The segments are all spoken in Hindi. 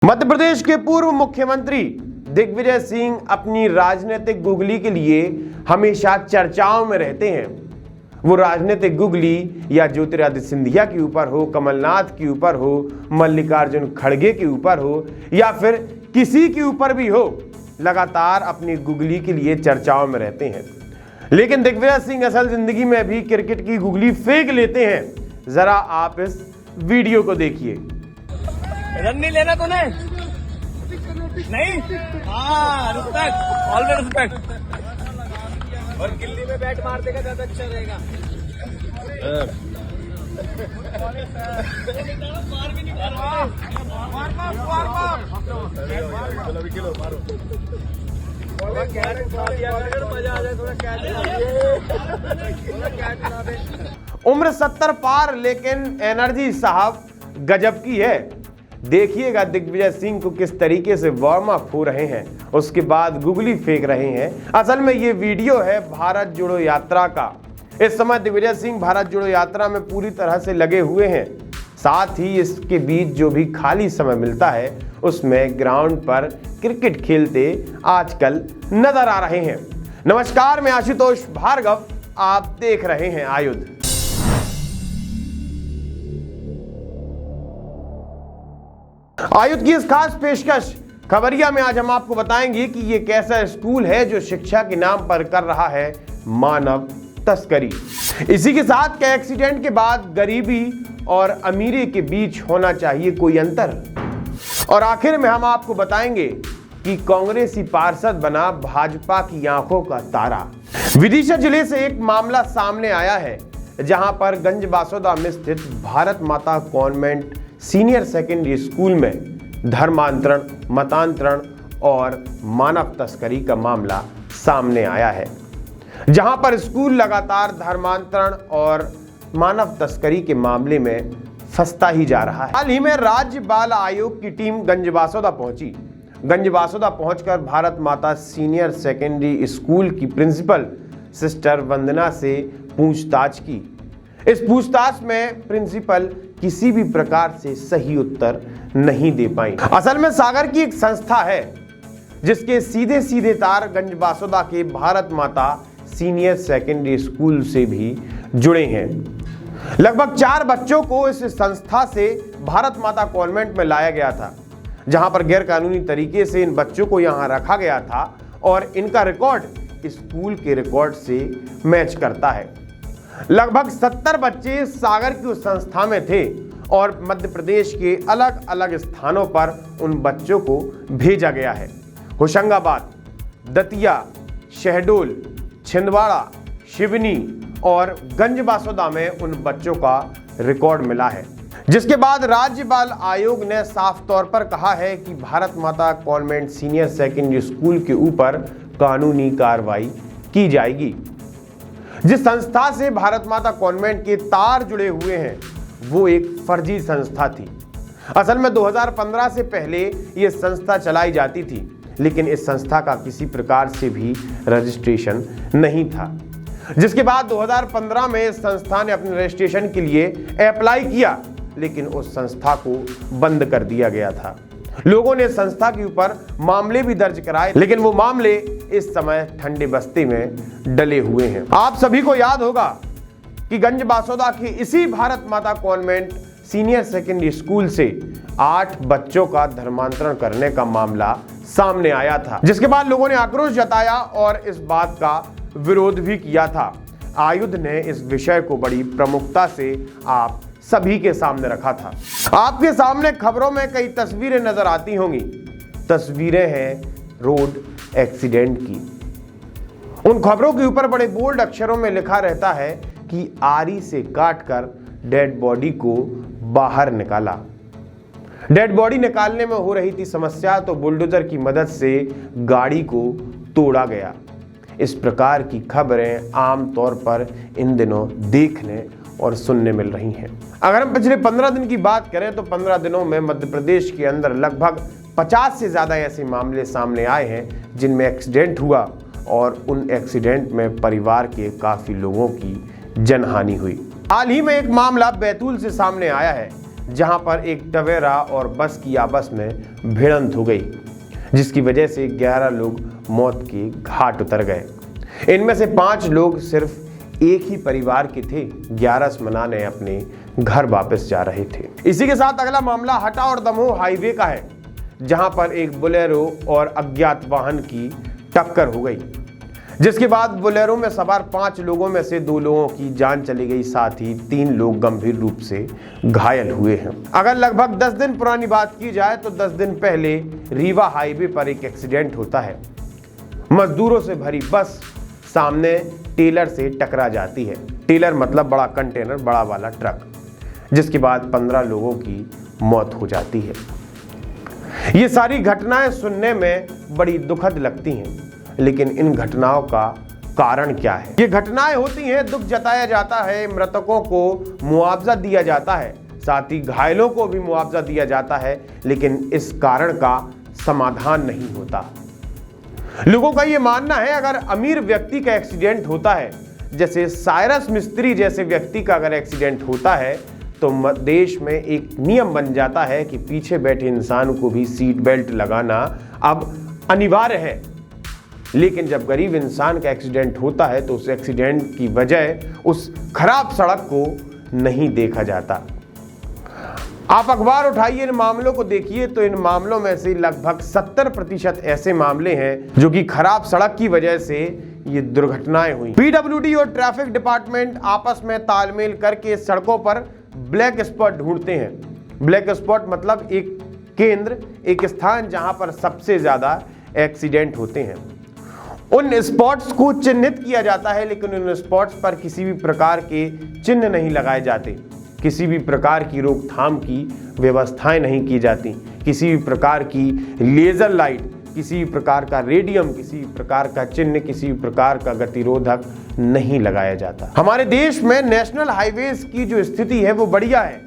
मध्य प्रदेश के पूर्व मुख्यमंत्री दिग्विजय सिंह अपनी राजनीतिक गुगली के लिए हमेशा चर्चाओं में रहते हैं। वो राजनीतिक गुगली या ज्योतिरादित्य सिंधिया के ऊपर हो, कमलनाथ के ऊपर हो, मल्लिकार्जुन खड़गे के ऊपर हो या फिर किसी के ऊपर भी हो, लगातार अपनी गुगली के लिए चर्चाओं में रहते हैं। लेकिन दिग्विजय सिंह असल जिंदगी में भी क्रिकेट की गुगली फेंक लेते हैं। जरा आप इस वीडियो को देखिए। रन नहीं लेना तूने? नहीं? हाँ, रिस्पेक्ट, ऑलवेज रिस्पेक्ट। और गिल्ली में बैट मार देगा ज्यादा अच्छा रहेगा। मार भी नहीं पा रहा। मजा आ जाए थोड़ा कैच। उम्र 70 पार लेकिन एनर्जी साहब गजब की है। देखिएगा दिग्विजय सिंह को किस तरीके से वार्म अप हो रहे हैं, उसके बाद गुगली फेंक रहे हैं। असल में ये वीडियो है भारत जोड़ो यात्रा का। इस समय दिग्विजय सिंह भारत जोड़ो यात्रा में पूरी तरह से लगे हुए हैं। साथ ही इसके बीच जो भी खाली समय मिलता है उसमें ग्राउंड पर क्रिकेट खेलते आजकल नजर आ रहे हैं। नमस्कार, मैं आशुतोष भार्गव, आप देख रहे हैं आयुध। आयुध की इस खास पेशकश खबरिया में आज हम आपको बताएंगे कि ये कैसा स्कूल है जो शिक्षा के नाम पर कर रहा है मानव तस्करी। इसी के साथ क्या एक्सीडेंट के बाद गरीबी और अमीरी के बीच होना चाहिए कोई अंतर, और आखिर में हम आपको बताएंगे कि कांग्रेसी पार्षद बना भाजपा की आंखों का तारा। विदिशा जिले से एक मामला सामने आया है जहां पर गंजबासौदा में स्थित भारत माता कॉन्वेंट सीनियर सेकेंडरी स्कूल में धर्मांतरण, मतांतरण और मानव तस्करी का मामला सामने आया है, जहां पर स्कूल लगातार धर्मांतरण और मानव तस्करी के मामले में फंसता ही जा रहा है। हाल ही में राज्य बाल आयोग की टीम गंजबासौदा पहुंची। गंजबासौदा पहुंचकर भारत माता सीनियर सेकेंडरी स्कूल की प्रिंसिपल सिस्टर वंदना से पूछताछ की। इस पूछताछ में प्रिंसिपल किसी भी प्रकार से सही उत्तर नहीं दे पाई। असल में सागर की एक संस्था है जिसके सीधे सीधे तार गंजबासौदा के भारत माता सीनियर सेकेंडरी स्कूल से भी जुड़े हैं। लगभग 4 बच्चों को इस संस्था से भारत माता कॉन्वेंट में लाया गया था, जहां पर गैर कानूनी तरीके से इन बच्चों को यहां रखा गया था और इनका रिकॉर्ड स्कूल के रिकॉर्ड से मैच करता है। लगभग 70 बच्चे सागर की उस संस्था में थे और मध्य प्रदेश के अलग अलग स्थानों पर उन बच्चों को भेजा गया है। होशंगाबाद, दतिया, शहडोल, छिंदवाड़ा, शिवनी और गंजबासौदा में उन बच्चों का रिकॉर्ड मिला है, जिसके बाद राज्य बाल आयोग ने साफ तौर पर कहा है कि भारत माता कॉन्वेंट सीनियर सेकेंडरी स्कूल के ऊपर कानूनी कार्रवाई की जाएगी। जिस संस्था से भारत माता कॉन्वेंट के तार जुड़े हुए हैं वो एक फर्जी संस्था थी। असल में 2015 से पहले ये संस्था चलाई जाती थी, लेकिन इस संस्था का किसी प्रकार से भी रजिस्ट्रेशन नहीं था। जिसके बाद 2015 में इस संस्था ने अपने रजिस्ट्रेशन के लिए अप्लाई किया, लेकिन उस संस्था को बंद कर दिया गया था। लोगों ने संस्था के ऊपर मामले भी दर्ज कराए, लेकिन वो मामले इस समय ठंडे बस्ते में डले हुए हैं। आप सभी को याद होगा कि गंजबासौदा के इसी भारत माता कॉन्वेंट सीनियर सेकेंडरी स्कूल से 8 बच्चों का धर्मांतरण करने का मामला सामने आया था, जिसके बाद लोगों ने आक्रोश जताया और इस बात का विरोध भी किया था। आयुध ने इस विषय को बड़ी प्रमुखता से आप सभी के सामने रखा था। आपके सामने खबरों में कई तस्वीरें नजर आती होंगी। तस्वीरें हैं रोड एक्सीडेंट की। उन खबरों के ऊपर बड़े बोल्ड अक्षरों में लिखा रहता है कि आरी से काटकर डेड बॉडी को बाहर निकाला। डेड बॉडी निकालने में हो रही थी समस्या, तो बुलडोजर की मदद से गाड़ी को तोड़ा गया। इस प्रकार की खबरें आमतौर पर इन दिनों देखने और सुनने मिल रही हैं। अगर हम पिछले 15 दिन की बात करें तो 15 दिनों में मध्य प्रदेश के अंदर लगभग 50 से ज़्यादा ऐसे मामले सामने आए हैं जिनमें एक्सीडेंट हुआ और उन एक्सीडेंट में परिवार के काफ़ी लोगों की जनहानि हुई। हाल ही में एक मामला बैतूल से सामने आया है जहां पर एक टवेरा और बस की आपस में भिड़ंत हो गई, जिसकी वजह से 11 लोग मौत के घाट उतर गए। इनमें से 5 लोग सिर्फ एक ही परिवार के थे, 11 मनाने अपने घर वापस जा रहे थे। इसी के साथ अगला मामला हटा और दमोह हाईवे का है, जहां पर एक बोलेरो और अज्ञात वाहन की टक्कर हो गई, जिसके बाद बोलेरो में सवार 5 लोगों में से 2 लोगों की जान चली गई, साथ ही 3 लोग गंभीर रूप से घायल हुए हैं। अगर लगभग 10 दिन पुरानी बात की जाए तो 10 दिन पहले रीवा हाईवे पर एक एक्सीडेंट होता है। मजदूरों से भरी बस सामने टेलर से टकरा जाती है। टेलर मतलब बड़ा कंटेनर, बड़ा वाला ट्रक, जिसके बाद 15 लोगों की मौत हो जाती है। ये सारी घटनाएं सुनने में बड़ी दुखद लगती हैं, लेकिन इन घटनाओं का कारण क्या है? ये घटनाएं होती हैं, दुख जताया जाता है, मृतकों को मुआवजा दिया जाता है, साथ ही घायलों को भी मुआवजा दिया जाता है, लेकिन इस कारण का समाधान नहीं होता। लोगों का ये मानना है अगर अमीर व्यक्ति का एक्सीडेंट होता है, जैसे साइरस मिस्त्री जैसे व्यक्ति का अगर एक्सीडेंट होता है, तो देश में एक नियम बन जाता है कि पीछे बैठे इंसान को भी सीट बेल्ट लगाना अब अनिवार्य है। लेकिन जब गरीब इंसान का एक्सीडेंट होता है तो उस एक्सीडेंट की वजह उस खराब सड़क को नहीं देखा जाता। आप अखबार उठाइए, इन मामलों को देखिए तो इन मामलों में से लगभग 70% ऐसे मामले हैं जो कि खराब सड़क की वजह से ये दुर्घटनाएं हुई। पीडब्ल्यूडी और ट्रैफिक डिपार्टमेंट आपस में तालमेल करके सड़कों पर ब्लैक स्पॉट ढूंढते हैं। ब्लैक स्पॉट मतलब एक केंद्र, एक स्थान जहां पर सबसे ज्यादा एक्सीडेंट होते हैं। उन स्पॉट्स को चिन्हित किया जाता है, लेकिन उन स्पॉट्स पर किसी भी प्रकार के चिन्ह नहीं लगाए जाते, किसी भी प्रकार की रोकथाम की व्यवस्थाएं नहीं की जाती, किसी भी प्रकार की लेजर लाइट, किसी भी प्रकार का रेडियम, किसी भी प्रकार का चिन्ह, किसी भी प्रकार का गतिरोधक नहीं लगाया जाता। हमारे देश में नेशनल हाईवेज की जो स्थिति है वो बढ़िया है,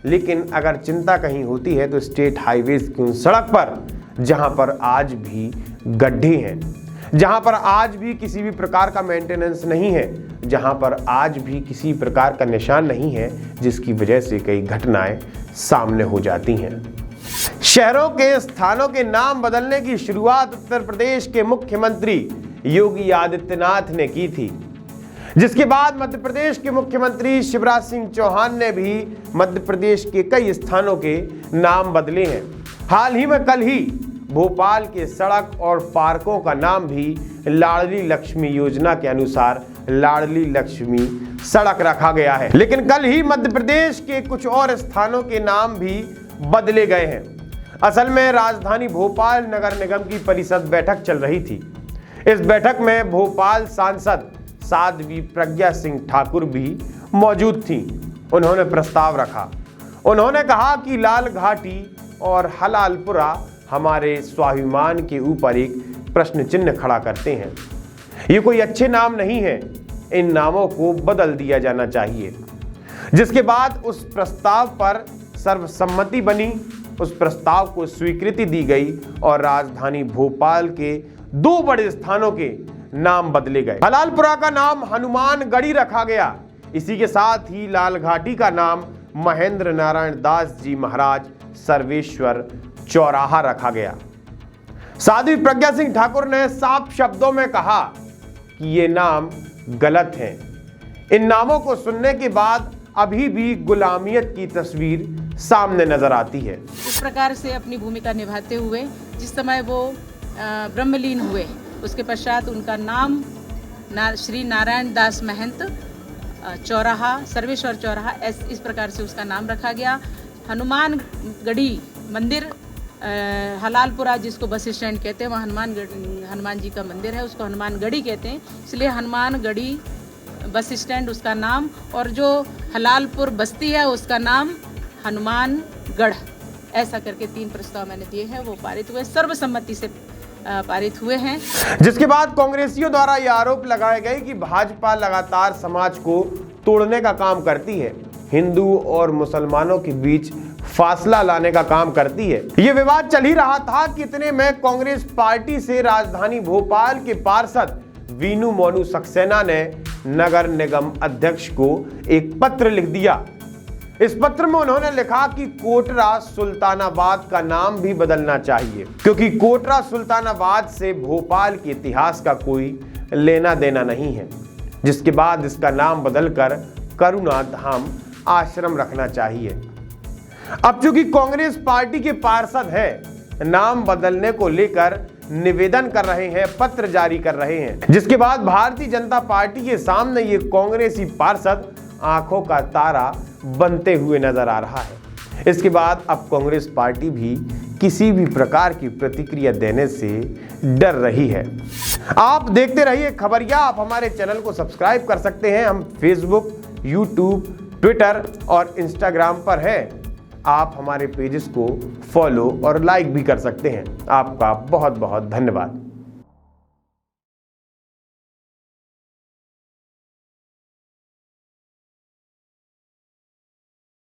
लेकिन अगर चिंता कहीं होती है तो स्टेट हाईवेज की उन सड़क पर जहां पर आज भी गड्ढे हैं, जहां पर आज भी किसी भी प्रकार का मेंटेनेंस नहीं है, जहां पर आज भी किसी प्रकार का निशान नहीं है, जिसकी वजह से कई घटनाएं सामने हो जाती हैं। शहरों के स्थानों के नाम बदलने की शुरुआत उत्तर प्रदेश के मुख्यमंत्री योगी आदित्यनाथ ने की थी, जिसके बाद मध्य प्रदेश के मुख्यमंत्री शिवराज सिंह चौहान ने भी मध्य प्रदेश के कई स्थानों के नाम बदले हैं। हाल ही में कल ही भोपाल के सड़क और पार्कों का नाम भी लाडली लक्ष्मी योजना के अनुसार लाडली लक्ष्मी सड़क रखा गया है। लेकिन कल ही मध्य प्रदेश के कुछ और स्थानों के नाम भी बदले गए हैं। असल में राजधानी भोपाल नगर निगम की परिषद बैठक चल रही थी। इस बैठक में भोपाल सांसद साध्वी प्रज्ञा सिंह ठाकुर भी मौजूद थी। उन्होंने प्रस्ताव रखा। उन्होंने कहा कि लाल घाटी और हलालपुरा हमारे स्वाभिमान के ऊपर एक प्रश्न चिन्ह खड़ा करते हैं। ये कोई अच्छे नाम नहीं है, इन नामों को बदल दिया जाना चाहिए। जिसके बाद उस प्रस्ताव पर सर्वसम्मति बनी, उस प्रस्ताव को स्वीकृति दी गई और राजधानी भोपाल के 2 बड़े स्थानों के नाम बदले गए। हलालपुरा का नाम हनुमानगढ़ी रखा गया। इसी के साथ ही लाल घाटी का नाम महेंद्र नारायण दास जी महाराज सर्वेश्वर चौराहा रखा गया। साध्वी प्रज्ञा सिंह ठाकुर ने साफ शब्दों में कहा कि ये नाम गलत हैं। इन नामों को सुनने के बाद अभी भी गुलामियत की तस्वीर सामने नजर आती है। इस प्रकार से अपनी भूमिका निभाते हुए जिस समय वो ब्रह्मलीन हुए, उसके पश्चात उनका नाम श्री नारायण दास महंत चौराहा, सर्वेश्वर चौराहा, इस प्रकार से उसका नाम रखा गया। हनुमानगढ़ी मंदिर, हलालपुरा जिसको बस स्टैंड कहते हैं, वहाँ हनुमान जी का मंदिर है, उसको हनुमानगढ़ी कहते हैं, इसलिए हनुमानगढ़ी बस स्टैंड उसका नाम, और जो हलालपुर बस्ती है उसका नाम हनुमानगढ़। ऐसा करके 3 प्रस्ताव मैंने दिए हैं, वो पारित हुए, सर्वसम्मति से पारित हुए हैं। जिसके बाद कांग्रेसियों द्वारा यह आरोप लगाए गए कि भाजपा लगातार समाज को तोड़ने का काम करती है, हिंदू और मुसलमानों के बीच फासला लाने का काम करती है। यह विवाद चल ही रहा था कि इतने में कांग्रेस पार्टी से राजधानी भोपाल के पार्षद वीनू मोनू सक्सेना ने नगर निगम अध्यक्ष को एक पत्र लिख दिया। इस पत्र में उन्होंने लिखा कि कोटरा सुल्तानाबाद का नाम भी बदलना चाहिए, क्योंकि कोटरा सुल्तानाबाद से भोपाल के इतिहास का कोई लेना देना नहीं है। जिसके बाद इसका नाम बदलकर करुणा धाम आश्रम रखना चाहिए। अब चूंकि कांग्रेस पार्टी के पार्षद हैं, नाम बदलने को लेकर निवेदन कर रहे हैं, पत्र जारी कर रहे हैं, जिसके बाद भारतीय जनता पार्टी के सामने ये कांग्रेसी पार्षद आंखों का तारा बनते हुए नजर आ रहा है। इसके बाद अब कांग्रेस पार्टी भी किसी भी प्रकार की प्रतिक्रिया देने से डर रही है। आप देखते रहिए खबरिया। आप हमारे चैनल को सब्सक्राइब कर सकते हैं। हम फेसबुक, यूट्यूब, ट्विटर और इंस्टाग्राम पर हैं। आप हमारे पेजेस को फॉलो और लाइक भी कर सकते हैं। आपका बहुत बहुत धन्यवाद।